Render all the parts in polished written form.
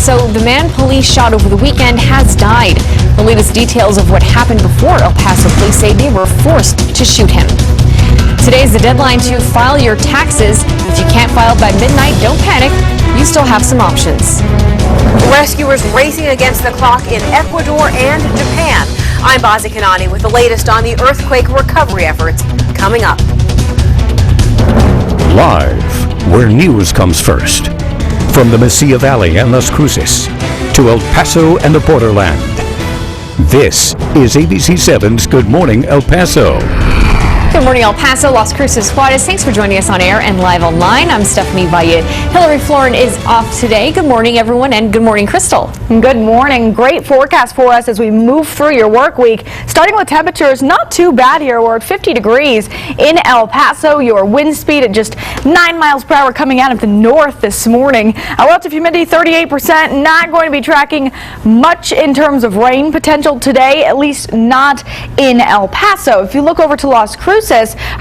Paso, the man police shot over the weekend has died. The latest details of what happened before El Paso police say they were forced to shoot him. Today is the deadline to file your taxes. If you can't file by midnight, don't panic. You still have some options. Rescuers racing against the clock in Ecuador and Japan. I'm Valle with the latest on the earthquake recovery efforts coming up. Live, where news comes first. From the Mesilla Valley and Las Cruces to El Paso and the borderland. This is ABC7's Good Morning El Paso. Good morning, El Paso, Las Cruces, Juarez. Thanks for joining us on air and live online. I'm Stephanie Valle. Hillary Florin is off today. Good morning, everyone, and good morning, Crystal. Good morning. Great forecast for us as we move through your work week. Starting with temperatures, not too bad here. We're at 50 degrees in El Paso. Your wind speed at just 9 miles per hour coming out of the north this morning. Our relative humidity, 38%. Not going to be tracking much in terms of rain potential today, at least not in El Paso. If you look over to Las Cruces,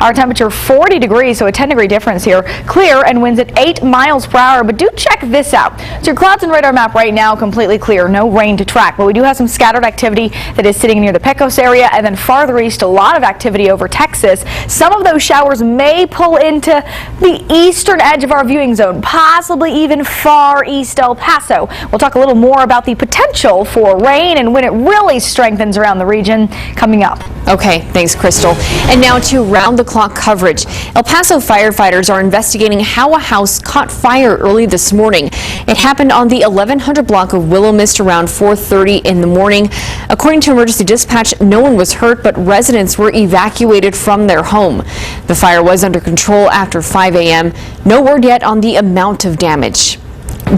our temperature 40 degrees, so a 10-degree difference here. Clear and winds at 8 miles per hour, but do check this out. So your clouds and radar map right now completely clear, no rain to track, but we do have some scattered activity that is sitting near the Pecos area, and then farther east, a lot of activity over Texas. Some of those showers may pull into the eastern edge of our viewing zone, possibly even far east El Paso. We'll talk a little more about the potential for rain and when it really strengthens around the region coming up. Okay, thanks, Crystal. And now to round-the-clock coverage. El Paso firefighters are investigating how a house caught fire early this morning. It happened on the 1100 block of Willow Mist around 4:30 in the morning. According to emergency dispatch, no one was hurt, but residents were evacuated from their home. The fire was under control after 5 a.m. No word yet on the amount of damage.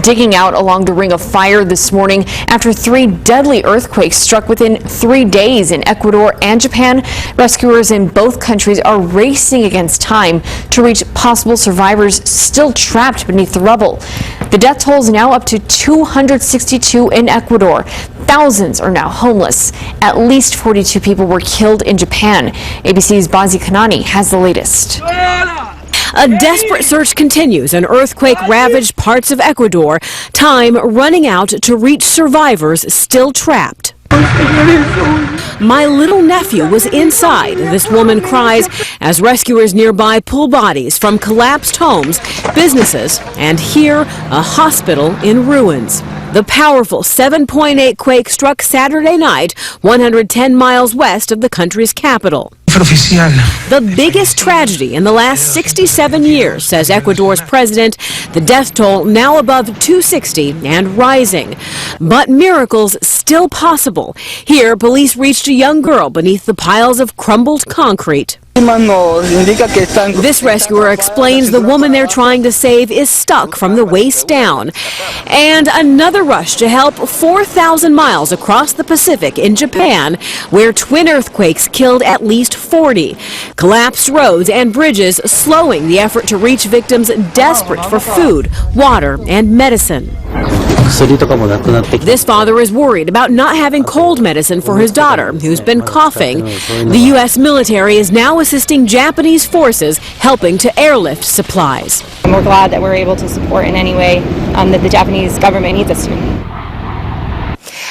Digging out along the ring of fire this morning after 3 deadly earthquakes struck within 3 days in Ecuador and Japan. Rescuers in both countries are racing against time to reach possible survivors still trapped beneath the rubble. The death toll is now up to 262 in Ecuador. Thousands are now homeless. At least 42 people were killed in Japan. ABC's Bazi Kanani has the latest. A desperate search continues in earthquake-ravaged parts of Ecuador, time running out to reach survivors still trapped. My little nephew was inside, this woman cries as rescuers nearby pull bodies from collapsed homes, businesses, and here, a hospital in ruins. The powerful 7.8 quake struck Saturday night, 110 miles west of the country's capital. The biggest tragedy in the last 67 years, says Ecuador's president. The death toll now above 260 and rising. But miracles still possible. Here, police reached a young girl beneath the piles of crumbled concrete. This rescuer explains the woman they're trying to save is stuck from the waist down. And another rush to help 4,000 miles across the Pacific in Japan, where twin earthquakes killed at least 40. Collapsed roads and bridges slowing the effort to reach victims desperate for food, water, and medicine. This father is worried about not having cold medicine for his daughter, who's been coughing. The U.S. military is now assisting Japanese forces helping to airlift supplies. And we're glad that we're able to support in any way that the Japanese government needs us to.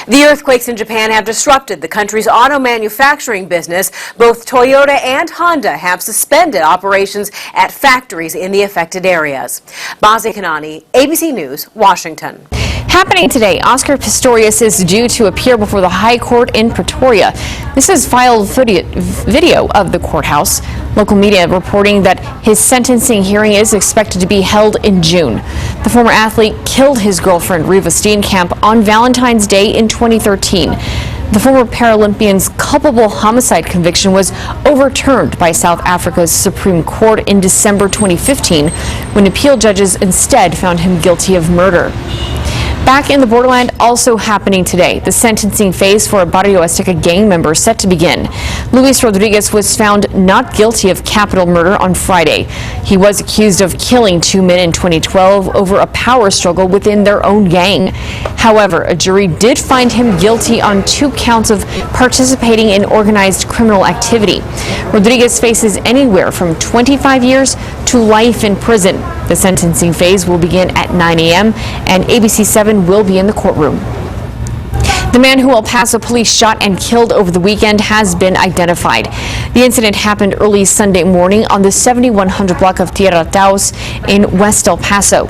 The earthquakes in Japan have disrupted the country's auto manufacturing business. Both Toyota and Honda have suspended operations at factories in the affected areas. Bazi Kanani, ABC News, Washington. Happening today, Oscar Pistorius is due to appear before the High Court in Pretoria. This is filed video of the courthouse. Local media reporting that his sentencing hearing is expected to be held in June. The former athlete killed his girlfriend, Reva Steenkamp, on Valentine's Day in 2013. The former Paralympian's culpable homicide conviction was overturned by South Africa's Supreme Court in December 2015, when appeal judges instead found him guilty of murder. Back in the borderland, also happening today, the sentencing phase for a Barrio Azteca gang member set to begin. Luis Rodriguez was found not guilty of capital murder on Friday. He was accused of killing 2 men in 2012 over a power struggle within their own gang. However, a jury did find him guilty on 2 counts of participating in organized criminal activity. Rodriguez faces anywhere from 25 years to life in prison. The sentencing phase will begin at 9 a.m. and ABC 7 will be in the courtroom. The man who El Paso police shot and killed over the weekend has been identified. The incident happened early Sunday morning on the 7100 block of Tierra Taos in West El Paso.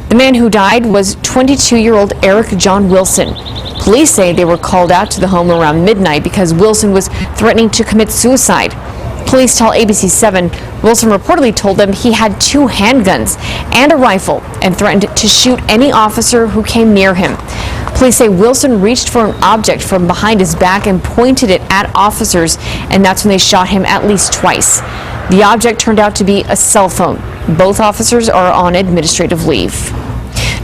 The man who died was 22-year-old Eric John Wilson. Police say they were called out to the home around midnight because Wilson was threatening to commit suicide. Police tell ABC 7 Wilson reportedly told them he had 2 handguns and a rifle and threatened to shoot any officer who came near him. Police say Wilson reached for an object from behind his back and pointed it at officers, and that's when they shot him at least twice. The object turned out to be a cell phone. Both officers are on administrative leave.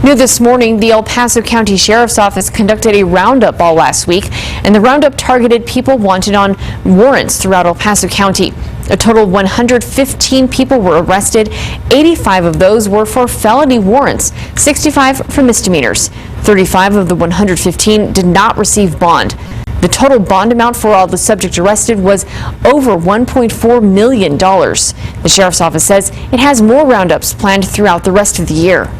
New this morning, the El Paso County Sheriff's Office conducted a roundup all last week, and the roundup targeted people wanted on warrants throughout El Paso County. A total of 115 people were arrested. 85 of those were for felony warrants, 65 for misdemeanors. 35 of the 115 did not receive bond. The total bond amount for all the subjects arrested was over $1.4 million. The Sheriff's Office says it has more roundups planned throughout the rest of the year.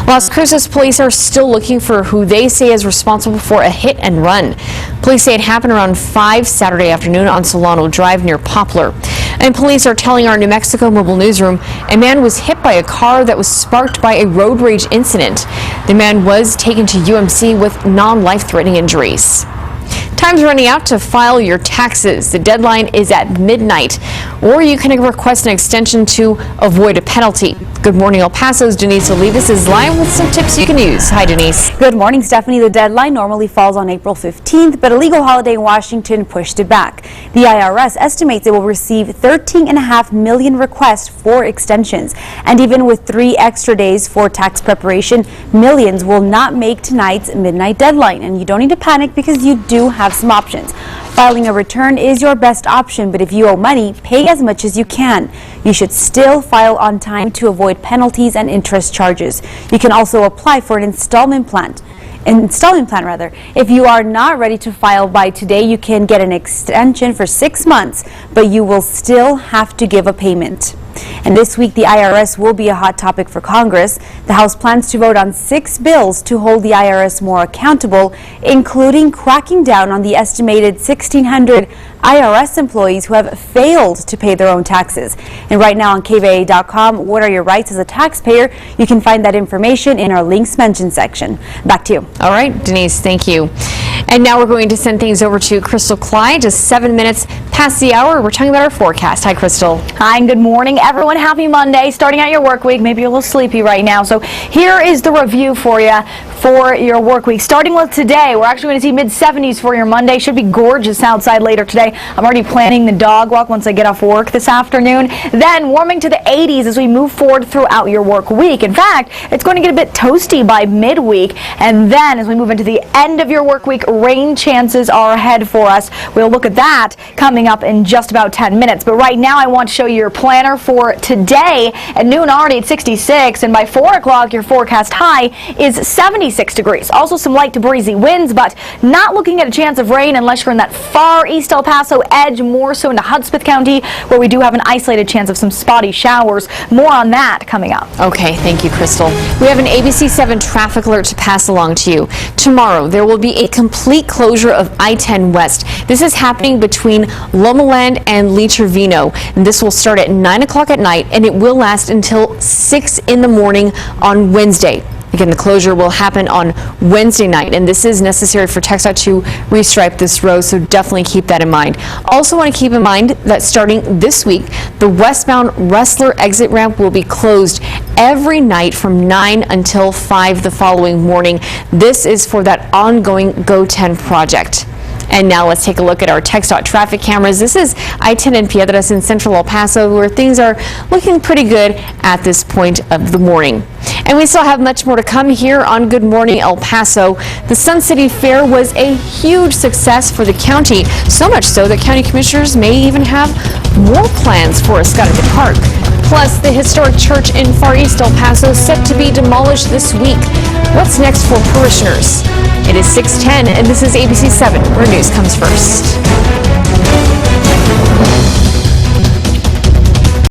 Las Cruces police are still looking for who they say is responsible for a hit and run. Police say it happened around 5 Saturday afternoon on Solano Drive near Poplar. And police are telling our New Mexico mobile newsroom a man was hit by a car that was sparked by a road rage incident. The man was taken to UMC with non-life-threatening injuries. Time's running out to file your taxes. The deadline is at midnight, or you can request an extension to avoid a penalty. Good morning, El Paso's Denise Olivas is live with some tips you can use. Hi, Denise. Good morning, Stephanie. The deadline normally falls on April 15th, but a legal holiday in Washington pushed it back. The IRS estimates it will receive 13.5 million requests for extensions. And even with 3 extra days for tax preparation, millions will not make tonight's midnight deadline. And you don't need to panic because you do have some options. Filing a return is your best option, but if you owe money, pay as much as you can. You should still file on time to avoid penalties and interest charges. You can also apply for an installment plan. If you are not ready to file by today, you can get an extension for 6 months, but you will still have to give a payment. And this week, the IRS will be a hot topic for Congress. The House plans to vote on 6 bills to hold the IRS more accountable, including cracking down on the estimated 1,600 IRS employees who have failed to pay their own taxes. And right now on KVIA.com, what are your rights as a taxpayer? You can find that information in our links mentioned section. Back to you. All right, Denise, thank you. And now we're going to send things over to Crystal Clyde, just 7 minutes past the hour. We're talking about our forecast. Hi, Crystal. Hi, and good morning, everyone. Happy Monday. Starting out your work week. Maybe you're a little sleepy right now. So here is the review for you for your work week. Starting with today, we're actually going to see mid-70s for your Monday. Should be gorgeous outside later today. I'm already planning the dog walk once I get off work this afternoon. Then warming to the 80s as we move forward throughout your work week. In fact, it's going to get a bit toasty by midweek. And then as we move into the end of your work week, rain chances are ahead for us. We'll look at that coming up in just about 10 minutes. But right now I want to show you your planner for today. At noon already at 66, and by 4 o'clock your forecast high is 76 degrees. Also some light to breezy winds, but not looking at a chance of rain unless you're in that far east El Paso edge, more so into Hudspeth County, where we do have an isolated chance of some spotty showers. More on that coming up. Okay, thank you, Crystal. We have an ABC 7 traffic alert to pass along to you. Tomorrow there will be a complete closure of I-10 West. This is happening between Loma Land and Lee Trevino, and this will start at 9 o'clock at night and it will last until 6 in the morning on Wednesday. Again, the closure will happen on Wednesday night, and this is necessary for TxDOT to restripe this road, so definitely keep that in mind. Also want to keep in mind that starting this week, the westbound Wrestler exit ramp will be closed every night from 9 until 5 the following morning. This is for that ongoing Go 10 project. And now let's take a look at our TxDOT traffic cameras. This is I-10 and Piedras in central El Paso, where things are looking pretty good at this point of the morning. And we still have much more to come here on Good Morning El Paso. The Sun City Fair was a huge success for the county, so much so that county commissioners may even have more plans for Escalante Park. Plus, the historic church in Far East El Paso set to be demolished this week. What's next for parishioners? It is 6:10, and this is ABC 7, where news comes first.